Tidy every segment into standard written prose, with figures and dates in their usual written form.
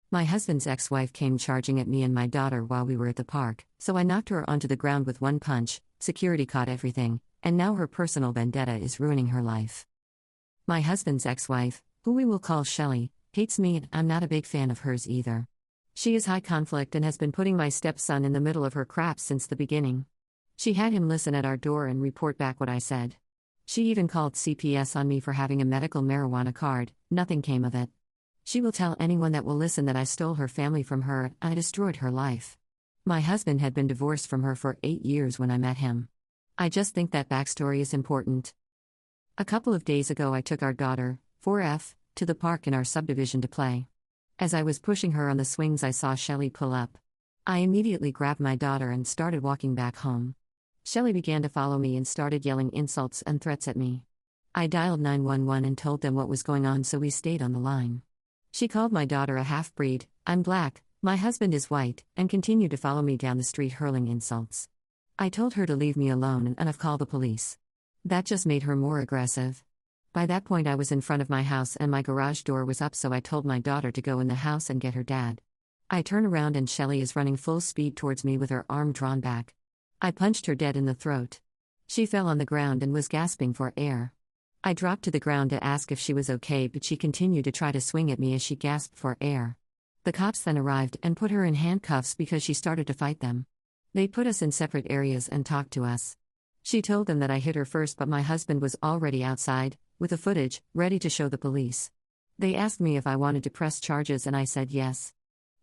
My husband's ex-wife came charging at me and my daughter while we were at the park, so I knocked her onto the ground with one punch. Security caught everything, and now her personal vendetta is ruining her life. My husband's ex-wife, who we will call Shelley, hates me and I'm not a big fan of hers either. She is high conflict and has been putting my stepson in the middle of her crap since the beginning. She had him listen at our door and report back what I said. She even called CPS on me for having a medical marijuana card. Nothing came of it. She will tell anyone that will listen that I stole her family from her and I destroyed her life. My husband had been divorced from her for 8 years when I met him. I just think that backstory is important. A couple of days ago I took our daughter, 4F, to the park in our subdivision to play. As I was pushing her on the swings I saw Shelley pull up. I immediately grabbed my daughter and started walking back home. Shelley began to follow me and started yelling insults and threats at me. I dialed 911 and told them what was going on, so we stayed on the line. She called my daughter a half-breed, I'm black, my husband is white, and continued to follow me down the street hurling insults. I told her to leave me alone and I've called the police. That just made her more aggressive. By that point I was in front of my house and my garage door was up, so I told my daughter to go in the house and get her dad. I turn around and Shelley is running full speed towards me with her arm drawn back. I punched her dead in the throat. She fell on the ground and was gasping for air. I dropped to the ground to ask if she was okay, but she continued to try to swing at me as she gasped for air. The cops then arrived and put her in handcuffs because she started to fight them. They put us in separate areas and talked to us. She told them that I hit her first, but my husband was already outside, with the footage, ready to show the police. They asked me if I wanted to press charges and I said yes.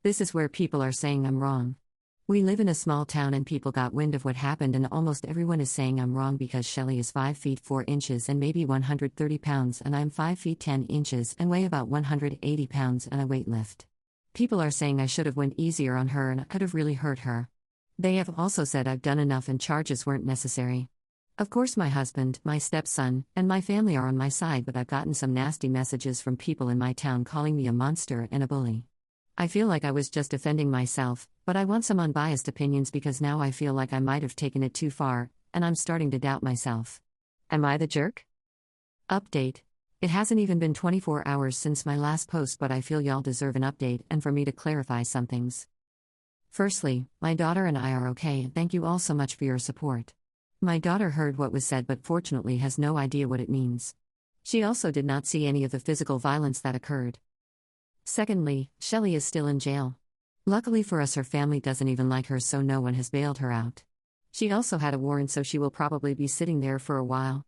This is where people are saying I'm wrong. We live in a small town and people got wind of what happened and almost everyone is saying I'm wrong because Shelley is 5 feet 4 inches and maybe 130 pounds and I'm 5 feet 10 inches and weigh about 180 pounds and I weight lift. People are saying I should have went easier on her and I could have really hurt her. They have also said I've done enough and charges weren't necessary. Of course my husband, my stepson, and my family are on my side, but I've gotten some nasty messages from people in my town calling me a monster and a bully. I feel like I was just defending myself, but I want some unbiased opinions because now I feel like I might have taken it too far, and I'm starting to doubt myself. Am I the jerk? Update. It hasn't even been 24 hours since my last post, but I feel y'all deserve an update and for me to clarify some things. Firstly, my daughter and I are okay, and thank you all so much for your support. My daughter heard what was said but fortunately has no idea what it means. She also did not see any of the physical violence that occurred. Secondly, Shelley is still in jail. Luckily for us, her family doesn't even like her, so no one has bailed her out. She also had a warrant, so she will probably be sitting there for a while.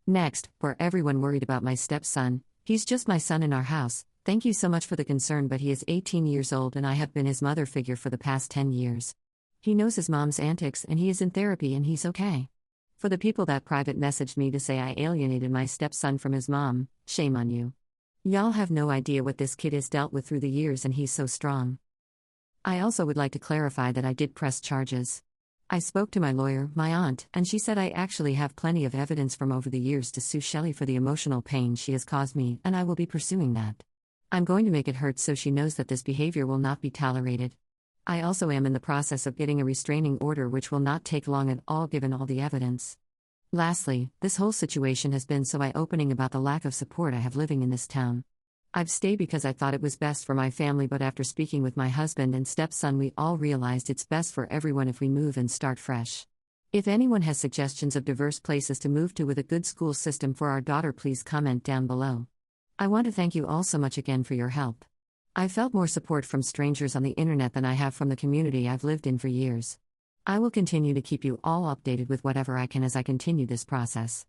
Next, for everyone worried about my stepson, he's just my son in our house. Thank you so much for the concern, but he is 18 years old and I have been his mother figure for the past 10 years. He knows his mom's antics and he is in therapy and he's okay. For the people that private messaged me to say I alienated my stepson from his mom, shame on you. Y'all have no idea what this kid has dealt with through the years and he's so strong. I also would like to clarify that I did press charges. I spoke to my lawyer, my aunt, and she said I actually have plenty of evidence from over the years to sue Shelley for the emotional pain she has caused me, and I will be pursuing that. I'm going to make it hurt so she knows that this behavior will not be tolerated. I also am in the process of getting a restraining order, which will not take long at all given all the evidence. Lastly, this whole situation has been so eye-opening about the lack of support I have living in this town. I've stayed because I thought it was best for my family, but after speaking with my husband and stepson we all realized it's best for everyone if we move and start fresh. If anyone has suggestions of diverse places to move to with a good school system for our daughter, please comment down below. I want to thank you all so much again for your help. I've felt more support from strangers on the internet than I have from the community I've lived in for years. I will continue to keep you all updated with whatever I can as I continue this process.